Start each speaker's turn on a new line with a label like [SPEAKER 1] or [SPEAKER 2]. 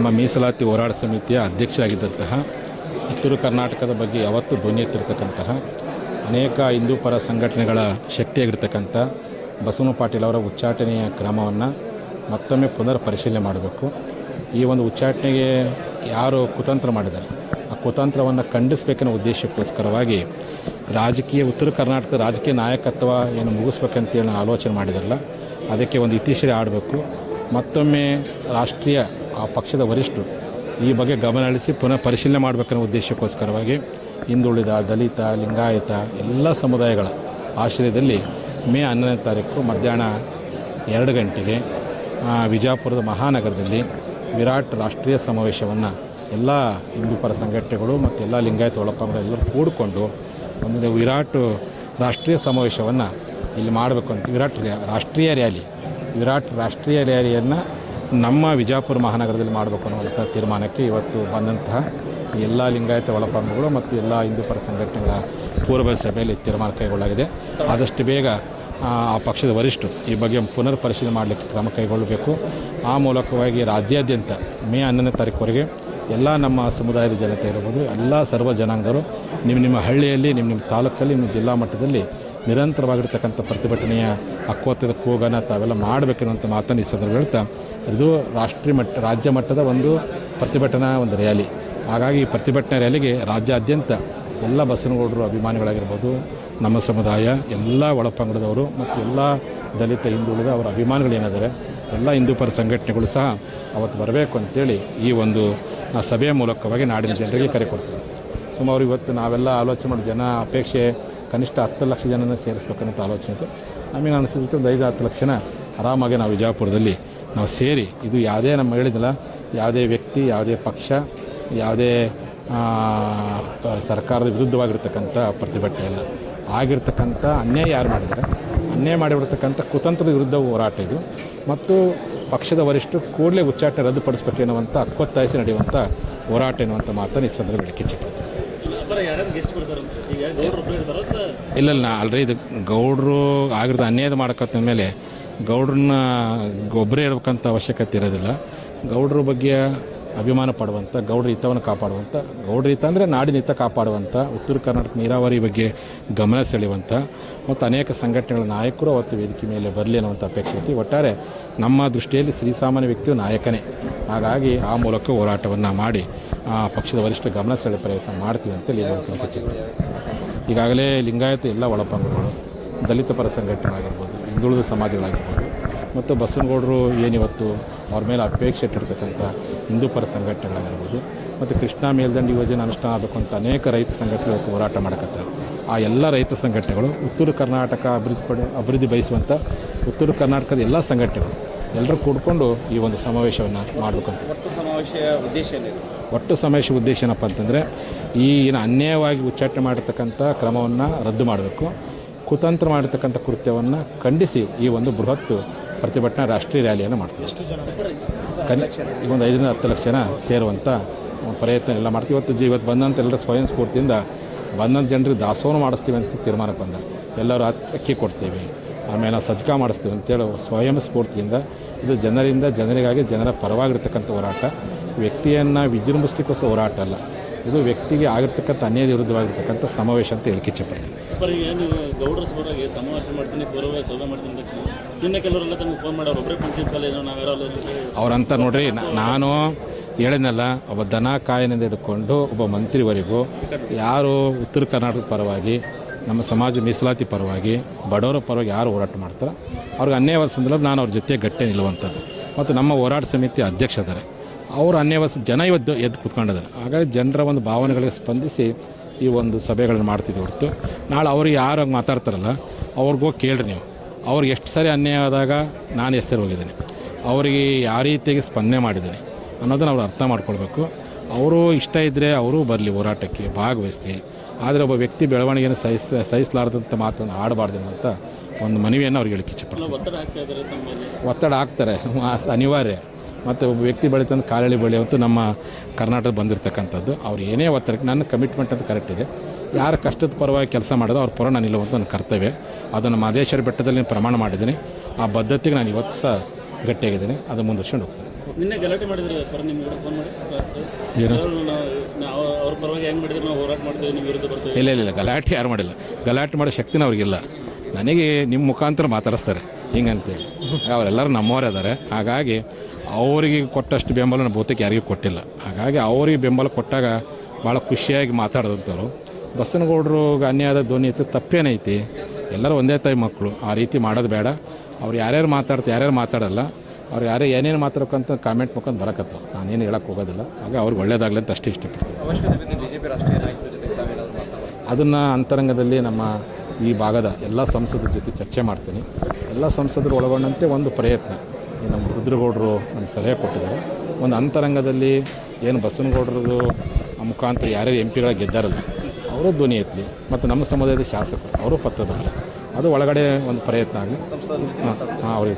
[SPEAKER 1] ನಮ್ಮ ಮೀಸಲಾತಿ ಹೋರಾಟ ಸಮಿತಿಯ ಅಧ್ಯಕ್ಷರಾಗಿದ್ದಂತಹ ಉತ್ತರ ಕರ್ನಾಟಕದ ಬಗ್ಗೆ ಯಾವತ್ತೂ ಧ್ವನಿ ಎತ್ತಿರ್ತಕ್ಕಂತಹ ಅನೇಕ ಹಿಂದೂ ಪರ ಸಂಘಟನೆಗಳ ಶಕ್ತಿಯಾಗಿರ್ತಕ್ಕಂಥ ಬಸವನ ಪಾಟೀಲ್ ಅವರ ಉಚ್ಚಾಟನೆಯ ಕ್ರಮವನ್ನು ಮತ್ತೊಮ್ಮೆ ಪುನರ್ ಪರಿಶೀಲನೆ ಮಾಡಬೇಕು. ಈ ಒಂದು ಉಚ್ಚಾಟನೆಗೆ ಯಾರು ಕುತಂತ್ರ ಮಾಡಿದ್ದಾರೆ ಆ ಕುತಂತ್ರವನ್ನು ಖಂಡಿಸಬೇಕನ್ನೋ ಉದ್ದೇಶಕ್ಕೋಸ್ಕರವಾಗಿ ಉತ್ತರ ಕರ್ನಾಟಕದ ರಾಜಕೀಯ ನಾಯಕತ್ವ ಏನು ಮುಗಿಸ್ಬೇಕಂತೇಳಿ ಆಲೋಚನೆ ಮಾಡಿದಾರಲ್ಲ, ಅದಕ್ಕೆ ಒಂದು ಇತಿಶ್ರೀ ಆಡಬೇಕು. ಮತ್ತೊಮ್ಮೆ ರಾಷ್ಟ್ರೀಯ ಆ ಪಕ್ಷದ ವರಿಷ್ಠರು ಈ ಬಗ್ಗೆ ಗಮನ ಹರಿಸಿ ಪುನಃ ಪರಿಶೀಲನೆ ಮಾಡಬೇಕನ್ನೋ ಉದ್ದೇಶಕ್ಕೋಸ್ಕರವಾಗಿ ಹಿಂದುಳಿದ, ದಲಿತ, ಲಿಂಗಾಯತ ಎಲ್ಲ ಸಮುದಾಯಗಳ ಆಶ್ರಯದಲ್ಲಿ ಮೇ 11ನೇ ತಾರೀಕು ಮಧ್ಯಾಹ್ನ 2 ಗಂಟೆಗೆ ವಿಜಯಪುರದ ಮಹಾನಗರದಲ್ಲಿ ವಿರಾಟ್ ರಾಷ್ಟ್ರೀಯ ಸಮಾವೇಶವನ್ನು ಎಲ್ಲ ಹಿಂದೂ ಪರ ಸಂಘಟನೆಗಳು ಮತ್ತು ಎಲ್ಲ ಲಿಂಗಾಯತ ಒಳಪಂಗಡ ಎಲ್ಲರೂ ಕೂಡಿಕೊಂಡು ಒಂದು ವಿರಾಟ್ ರಾಷ್ಟ್ರೀಯ ಸಮಾವೇಶವನ್ನು ಇಲ್ಲಿ ಮಾಡಬೇಕು ಅಂತ ವಿರಾಟ್ ರಾಷ್ಟ್ರೀಯ ರ್ಯಾಲಿಯನ್ನು ನಮ್ಮ ವಿಜಯಪುರ ಮಹಾನಗರದಲ್ಲಿ ಮಾಡಬೇಕು ಅನ್ನುವಂಥ ತೀರ್ಮಾನಕ್ಕೆ ಇವತ್ತು ಬಂದಂತಹ ಎಲ್ಲ ಲಿಂಗಾಯತ ಒಳಪಂಗಡಗಳು ಮತ್ತು ಎಲ್ಲ ಹಿಂದೂ ಪರ ಸಂಘಟನೆಗಳ ಪೂರ್ವ ಸಭೆಯಲ್ಲಿ ತೀರ್ಮಾನ ಕೈಗೊಳ್ಳಲಾಗಿದೆ. ಆದಷ್ಟು ಬೇಗ ಆ ಪಕ್ಷದ ವರಿಷ್ಠರು ಈ ಬಗ್ಗೆ ಪುನರ್ ಪರಿಶೀಲನೆ ಮಾಡಲಿಕ್ಕೆ ಕ್ರಮ ಕೈಗೊಳ್ಳಬೇಕು. ಆ ಮೂಲಕವಾಗಿ ರಾಜ್ಯಾದ್ಯಂತ ಮೇ 11ನೇ ತಾರೀಕುವರೆಗೆ ಎಲ್ಲ ನಮ್ಮ ಸಮುದಾಯದ ಜನತೆ ಇರ್ಬೋದು, ಎಲ್ಲ ಸರ್ವ ಜನಾಂಗರು ನಿಮ್ಮ ಹಳ್ಳಿಯಲ್ಲಿ, ನಿಮ್ಮ ತಾಲೂಕಲ್ಲಿ, ನಿಮ್ಮ ಜಿಲ್ಲಾ ಮಟ್ಟದಲ್ಲಿ ನಿರಂತರವಾಗಿರ್ತಕ್ಕಂಥ ಪ್ರತಿಭಟನೆಯ ಹಕ್ಕೋತ್ತದ ಕೂಗನ್ನು ತಾವೆಲ್ಲ ಮಾಡಬೇಕೆನ್ನುವಂಥ ಮಾತನ್ನು ಈ ಸಂದರ್ಭ ಹೇಳ್ತಾ, ಇದು ರಾಜ್ಯ ಮಟ್ಟದ ಒಂದು ಪ್ರತಿಭಟನಾ ಒಂದು ರ್ಯಾಲಿ. ಹಾಗಾಗಿ ಈ ಪ್ರತಿಭಟನಾ ರ್ಯಾಲಿಗೆ ರಾಜ್ಯಾದ್ಯಂತ ಎಲ್ಲ ಬಸವನಗೌಡರು ಅಭಿಮಾನಿಗಳಾಗಿರ್ಬೋದು, ನಮ್ಮ ಸಮುದಾಯ ಎಲ್ಲ ಒಳಪಂಗಡದವರು ಮತ್ತು ಎಲ್ಲ ದಲಿತ ಹಿಂದುಳಿದ ಅವರ ಅಭಿಮಾನಿಗಳೇನಿದ್ದಾರೆ ಎಲ್ಲ ಹಿಂದೂ ಪರ ಸಂಘಟನೆಗಳು ಸಹ ಅವತ್ತು ಬರಬೇಕು ಅಂತೇಳಿ ಈ ಒಂದು ಸಭೆಯ ಮೂಲಕವಾಗಿ ನಾಡಿನ ಜನರಿಗೆ ಕರೆ ಕೊಡ್ತೀವಿ. ಸುಮಾರು ಇವತ್ತು ನಾವೆಲ್ಲ ಆಲೋಚನೆ ಮಾಡಿ ಅಪೇಕ್ಷೆ ಕನಿಷ್ಠ 10 ಲಕ್ಷ ಜನನ ಸೇರಿಸ್ಬೇಕನ್ನೋ ಆಲೋಚನೆ ಇತ್ತು. ನಮಗೆ ಅನಿಸಿದ್ದು ಒಂದು 5-10 ಲಕ್ಷನ ಆರಾಮಾಗಿ ನಾವು ವಿಜಯಪುರದಲ್ಲಿ ನಾವು ಸೇರಿ, ಇದು ಯಾವುದೇ ನಮ್ಮ ಹೇಳಿದಿಲ್ಲ, ಯಾವುದೇ ವ್ಯಕ್ತಿ, ಯಾವುದೇ ಪಕ್ಷ, ಯಾವುದೇ ಸರ್ಕಾರದ ವಿರುದ್ಧವಾಗಿರ್ತಕ್ಕಂಥ ಪ್ರತಿಭಟನೆ ಇಲ್ಲ. ಆಗಿರ್ತಕ್ಕಂಥ ಅನ್ಯಾಯ ಯಾರು ಮಾಡಿದ್ದಾರೆ, ಅನ್ಯಾಯ ಮಾಡಿಬಿಡ್ತಕ್ಕಂಥ ಕುತಂತ್ರದ ವಿರುದ್ಧ ಹೋರಾಟ ಇದು. ಮತ್ತು ಪಕ್ಷದ ವರಿಷ್ಠರು ಕೂಡಲೇ ಉಚ್ಚಾಟನೆ ರದ್ದುಪಡಿಸಬೇಕೆನ್ನುವಂಥ ಹಕ್ಕೊತ್ತಾಯಿಸಿ ನಡೆಯುವಂಥ ಹೋರಾಟ ಎನ್ನುವಂಥ ಮಾತನ್ನು ಈ ಸಂದರ್ಭ ಬೆಳಕಿಚ್ಚಿಪಡ್ತಾರೆ. ಇಲ್ಲ ಆಲ್ರೆಡಿ ಇದು ಗೌಡರು ಆಗಿರೋದು ಅನ್ಯಾಯ ಮಾಡಕತ್ತ ಮೇಲೆ ಗೌಡ್ರನ್ನ ಒಬ್ಬರೇ ಇರಬೇಕಂತ ಅವಶ್ಯಕತೆ ಇರೋದಿಲ್ಲ. ಗೌಡ್ರ ಬಗ್ಗೆ ಅಭಿಮಾನ ಪಡುವಂಥ, ಗೌಡ್ರ ಹಿತವನ್ನು ಕಾಪಾಡುವಂಥ, ಗೌಡ್ರ ಹಿತ ಅಂದರೆ ನಾಡಿನ ಹಿತ ಕಾಪಾಡುವಂಥ, ಉತ್ತರ ಕರ್ನಾಟಕ ನೀರಾವರಿ ಬಗ್ಗೆ ಗಮನ ಸೆಳೆಯುವಂಥ ಮತ್ತು ಅನೇಕ ಸಂಘಟನೆಗಳ ನಾಯಕರು ಅವತ್ತು ವೇದಿಕೆ ಮೇಲೆ ಬರಲಿ ಅನ್ನುವಂಥ ಅಪೇಕ್ಷೆ ಐತಿ. ಒಟ್ಟಾರೆ ನಮ್ಮ ದೃಷ್ಟಿಯಲ್ಲಿ ಶ್ರೀಸಾಮಾನ್ಯ ವ್ಯಕ್ತಿಯು ನಾಯಕನೇ. ಹಾಗಾಗಿ ಆ ಮೂಲಕ ಹೋರಾಟವನ್ನು ಮಾಡಿ ಪಕ್ಷದ ವರಿಷ್ಠ ಗಮನ ಸೆಳೆಯುವ ಪ್ರಯತ್ನ ಮಾಡ್ತೀವಿ ಅಂತೇಳಿ ಈಗಾಗಲೇ ಲಿಂಗಾಯತ ಎಲ್ಲ ಒಳಪಂಗಡಗಳು, ದಲಿತ ಪರ ಸಂಘಟನೆಗಳಾಗಿರ್ಬೋದು, ಹಿಂದುಳಿದ ಸಮಾಜಗಳಾಗಿರ್ಬೋದು ಮತ್ತು ಬಸವನಗೌಡರು ಏನಿವತ್ತು ಅವ್ರ ಮೇಲೆ ಅಪೇಕ್ಷೆ ಇಟ್ಟಿರ್ತಕ್ಕಂಥ ಹಿಂದೂ ಪರ ಸಂಘಟನೆಗಳಾಗಿರ್ಬೋದು ಮತ್ತು ಕೃಷ್ಣಾ ಮೇಲ್ದಂಡೆ ಯೋಜನೆ ಅನುಷ್ಠಾನ ಆಗಬೇಕು ಅಂತ ಅನೇಕ ರೈತ ಸಂಘಟನೆಗಳು ಇವತ್ತು ಹೋರಾಟ ಮಾಡಕತ್ತಾರೆ. ಆ ಎಲ್ಲ ರೈತ ಸಂಘಟನೆಗಳು ಉತ್ತರ ಕರ್ನಾಟಕ ಅಭಿವೃದ್ಧಿ ಬಯಸುವಂಥ ಉತ್ತರ ಕರ್ನಾಟಕದ ಎಲ್ಲ ಸಂಘಟನೆಗಳು ಎಲ್ಲರೂ ಕೂಡಿಕೊಂಡು ಈ ಒಂದು ಸಮಾವೇಶವನ್ನು ಮಾಡಬೇಕು ಅಂತ. ಒಟ್ಟು ಸಮಾವೇಶ ಉದ್ದೇಶ ಏನಪ್ಪ ಅಂತಂದರೆ, ಈ ಅನ್ಯಾಯವಾಗಿ ಉಚ್ಚಾಟನೆ ಮಾಡಿರ್ತಕ್ಕಂಥ ಕ್ರಮವನ್ನು ರದ್ದು ಮಾಡಬೇಕು, ಕುತಂತ್ರ ಮಾಡಿರ್ತಕ್ಕಂಥ ಕೃತ್ಯವನ್ನು ಖಂಡಿಸಿ ಈ ಒಂದು ಬೃಹತ್ ಪ್ರತಿಭಟನಾ ರಾಷ್ಟ್ರೀಯ ರ್ಯಾಲಿಯನ್ನು ಮಾಡ್ತೀವಿ. ಈಗ ಒಂದು 5-10 ಲಕ್ಷ ಜನ ಸೇರುವಂಥ ಪ್ರಯತ್ನ ಎಲ್ಲ ಮಾಡ್ತೀವಿ. ಇವತ್ತು ಬಂದಂಥ ಎಲ್ಲರ ಸ್ವಯಂ ಸ್ಫೂರ್ತಿಯಿಂದ ಬಂದಂಥ ಜನರಿಗೆ ದಾಸೋಹ ಮಾಡಿಸ್ತೀವಿ ಅಂತ ತೀರ್ಮಾನಕ್ಕೆ ಬಂದ. ಎಲ್ಲರೂ ಅಕ್ಕಿ ಕೊಡ್ತೀವಿ, ಆಮೇಲೆ ಸಜ್ಜಕ ಮಾಡಿಸ್ತೀವಿ ಅಂತೇಳಿ ಸ್ವಯಂ ಸ್ಫೂರ್ತಿಯಿಂದ ಇದು ಜನರಿಗಾಗಿ ಜನರ ಪರವಾಗಿರ್ತಕ್ಕಂಥ ಹೋರಾಟ, ವ್ಯಕ್ತಿಯನ್ನು ವಿಜೃಂಭಿಸ್ಲಿಕ್ಕೋಸ್ಕರ ಹೋರಾಟ ಅಲ್ಲ. ಇದು ವ್ಯಕ್ತಿಗೆ ಆಗಿರ್ತಕ್ಕಂಥ ಅನ್ಯಾಯದ ವಿರುದ್ಧವಾಗಿರ್ತಕ್ಕಂಥ ಸಮಾವೇಶ ಅಂತ ಹೇಳಿಕೆ ಇಚ್ಛೆಪಡ್ತೀನಿ.
[SPEAKER 2] ಗೌಡ್ರ ಸಮಾವೇಶ ಮಾಡ್ತೀನಿ, ಸಭೆ ಮಾಡ್ತೀನಿ, ಇನ್ನು ಕೆಲವರೆಲ್ಲ ತಮಗೆ ಫೋನ್ ಮಾಡೋರು ಒಬ್ಬರೇ ಫಂಕ್ಷನ್ಸ್
[SPEAKER 1] ಅವ್ರಂತ ನೋಡ್ರಿ, ನಾನು ಹೇಳಿದ್ನಲ್ಲ, ಒಬ್ಬ ದನ ಕಾಯಿನಿಂದ ಹಿಡ್ಕೊಂಡು ಒಬ್ಬ ಮಂತ್ರಿವರೆಗೂ ಯಾರು ಉತ್ತರ ಕರ್ನಾಟಕದ ಪರವಾಗಿ, ನಮ್ಮ ಸಮಾಜ ಮೀಸಲಾತಿ ಪರವಾಗಿ, ಬಡವರ ಪರವಾಗಿ ಯಾರು ಹೋರಾಟ ಮಾಡ್ತಾರೆ ಅವ್ರಿಗೆ ಅನ್ಯಾಯವಾದ ಸಂದರ್ಭ ನಾನು ಅವ್ರ ಜೊತೆ ಗಟ್ಟೆ ನಿಲ್ಲುವಂಥದ್ದು. ಮತ್ತು ನಮ್ಮ ಹೋರಾಟ ಸಮಿತಿ ಅಧ್ಯಕ್ಷ ಇದ್ದಾರೆ, ಅವರು ಅನ್ಯಾಯವಾದ ಜನ ಇವತ್ತು ಎದ್ದು ಕೂತ್ಕೊಂಡಿದ್ದಾರೆ. ಹಾಗಾಗಿ ಜನರ ಒಂದು ಭಾವನೆಗಳಿಗೆ ಸ್ಪಂದಿಸಿ ಈ ಒಂದು ಸಭೆಗಳನ್ನು ಮಾಡ್ತಿದ್ದೆ ಹೊರತು ನಾಳೆ ಅವ್ರಿಗೆ ಯಾರು ಹಂಗೆ ಮಾತಾಡ್ತಾರಲ್ಲ ಅವ್ರಿಗೋಗಿ ಕೇಳ್ರಿ ನೀವು, ಅವ್ರಿಗೆ ಎಷ್ಟು ಸಾರಿ ಅನ್ಯಾಯ ಆದಾಗ ನಾನು ಹೆಸರು ಹೋಗಿದ್ದೇನೆ, ಅವರಿಗೆ ಯಾವ ರೀತಿಯಾಗಿ ಸ್ಪಂದನೆ ಮಾಡಿದ್ದೇನೆ ಅನ್ನೋದನ್ನು ಅವ್ರು ಅರ್ಥ ಮಾಡ್ಕೊಳ್ಬೇಕು. ಅವರು ಇಷ್ಟ ಇದ್ದರೆ ಅವರು ಬರಲಿ, ಹೋರಾಟಕ್ಕೆ ಭಾಗವಹಿಸ್ಲಿ. ಆದರೆ ಒಬ್ಬ ವ್ಯಕ್ತಿ ಬೆಳವಣಿಗೆಯನ್ನು ಸಹಿಸಲಾರ್ದಂಥ ಮಾತನ್ನು ಆಡಬಾರ್ದು ಅಂತ ಒಂದು ಮನವಿಯನ್ನು ಅವ್ರಿಗೆ ಹೇಳಿಕೆ ಇಚ್ಛೆಪಡ್ತಾರೆ. ಒತ್ತಡ ಹಾಕ್ತಾರೆ, ಅನಿವಾರ್ಯ. ಮತ್ತು ಒಬ್ಬ ವ್ಯಕ್ತಿ ಬೆಳೀತಂದು ಕಾಲಳಿ ಬೆಳೆಯುವಂತೂ ನಮ್ಮ ಕರ್ನಾಟಕ ಬಂದಿರತಕ್ಕಂಥದ್ದು. ಅವ್ರು ಏನೇ ಒತ್ತಡಕ್ಕೆ ನನ್ನ ಕಮಿಟ್ಮೆಂಟ್ ಅಂತ ಕರೆಕ್ಟ್ ಇದೆ. ಯಾರು ಕಷ್ಟದ ಪರವಾಗಿ ಕೆಲಸ ಮಾಡೋದು ಅವ್ರ ಪರ ನಾನು ನಿಲ್ಲುವಂಥ ನನ್ನ ಕರ್ತವ್ಯ. ಅದನ್ನು ಮಹದೇಶ್ವರ ಬೆಟ್ಟದಲ್ಲಿ ಪ್ರಮಾಣ ಮಾಡಿದ್ದೀನಿ. ಆ ಬದ್ಧತೆಗೆ ನಾನು ಇವತ್ತು ಸಹ ಗಟ್ಟಿಯಾಗಿದ್ದೀನಿ, ಅದು ಮುಂದುವರ್ಸ್ಕೊಂಡು ಹೋಗ್ತೀನಿ.
[SPEAKER 2] ನಿನ್ನೆ ಗಲಾಟೆ ಮಾಡಿದ್ರೆ ಪರ ನಿಮ್ಗೆ ಫೋನ್ ಮಾಡಿ
[SPEAKER 1] ಏನು
[SPEAKER 2] ನಾವು ಅವ್ರ ಪರವಾಗಿ ಹೆಂಗೆ ಮಾಡಿದ್ರೆ ನಾವು ಹೋರಾಟ ಮಾಡ್ತೀವಿ ನಿಮ್ಮ ವಿರುದ್ಧ ಬರ್ತೀವಿ.
[SPEAKER 1] ಇಲ್ಲ ಗಲಾಟೆ ಯಾರು ಮಾಡಿಲ್ಲ. ಗಲಾಟೆ ಮಾಡೋ ಶಕ್ತಿನ ಅವ್ರಿಗಿಲ್ಲ. ನನಗೆ ನಿಮ್ಮ ಮುಖಾಂತರ ಮಾತಾಡಿಸ್ತಾರೆ ಹಿಂಗಂತೇಳಿ. ಅವರೆಲ್ಲರೂ ನಮ್ಮವರೇ ಇದ್ದಾರೆ. ಹಾಗಾಗಿ ಅವರಿಗೆ ಕೊಟ್ಟಷ್ಟು ಬೆಂಬಲ ಬಹುತೇಕ ಯಾರಿಗೂ ಕೊಟ್ಟಿಲ್ಲ. ಹಾಗಾಗಿ ಅವರಿಗೆ ಬೆಂಬಲ ಕೊಟ್ಟಾಗ ಭಾಳ ಖುಷಿಯಾಗಿ ಮಾತಾಡಿದಂಥವ್ರು. ಬಸನಗೌಡರು ಅನ್ಯಾಯದ ಧ್ವನಿ ಇತ್ತು, ತಪ್ಪೇನೈತಿ, ಎಲ್ಲರೂ ಒಂದೇ ತಾಯಿ ಮಕ್ಕಳು. ಆ ರೀತಿ ಮಾಡೋದು ಬೇಡ. ಅವ್ರು ಯಾರ್ಯಾರು ಮಾತಾಡಲ್ಲ, ಅವ್ರು ಏನೇನು ಮಾತಾಡ್ಬೇಕಂತ ಕಾಮೆಂಟ್ ಮುಖಾಂತರ ಬರಕತ್ತು. ನಾನೇನು ಹೇಳಕ್ಕೆ ಹೋಗೋದಿಲ್ಲ. ಹಾಗೆ ಅವ್ರಿಗೆ ಒಳ್ಳೇದಾಗಲಿ ಅಂತ ಅಷ್ಟೇ ಇಷ್ಟಪಡ್ತೀನಿ. ಅದನ್ನು ಅಂತರಂಗದಲ್ಲಿ ನಮ್ಮ ಈ ಭಾಗದ ಎಲ್ಲ ಸಂಸದರ ಜೊತೆ ಚರ್ಚೆ ಮಾಡ್ತೀನಿ. ಎಲ್ಲ ಸಂಸದರು ಒಳಗೊಂಡಂತೆ ಒಂದು ಪ್ರಯತ್ನ ಈ ನಮ್ಮ ರುದ್ರಗೌಡರು ನಮ್ಮ ಸಲಹೆ ಕೊಟ್ಟಿದ್ದಾರೆ. ಒಂದು ಅಂತರಂಗದಲ್ಲಿ ಏನು ಬಸವನಗೌಡರದು ಮುಖಾಂತರ ಯಾರ್ಯಾರು MP ಗೆದ್ದಾರಲ್ಲ ಅವರು ಧ್ವನಿ ಎತ್ತಲಿ, ಮತ್ತು ನಮ್ಮ ಸಮುದಾಯದ ಶಾಸಕರು ಅವರು ಪತ್ರ ಬರಲಿ. ಅದು ಒಳಗಡೆ ಒಂದು ಪ್ರಯತ್ನ ಆಗಲಿ. ಅವ್ರಿಗೆ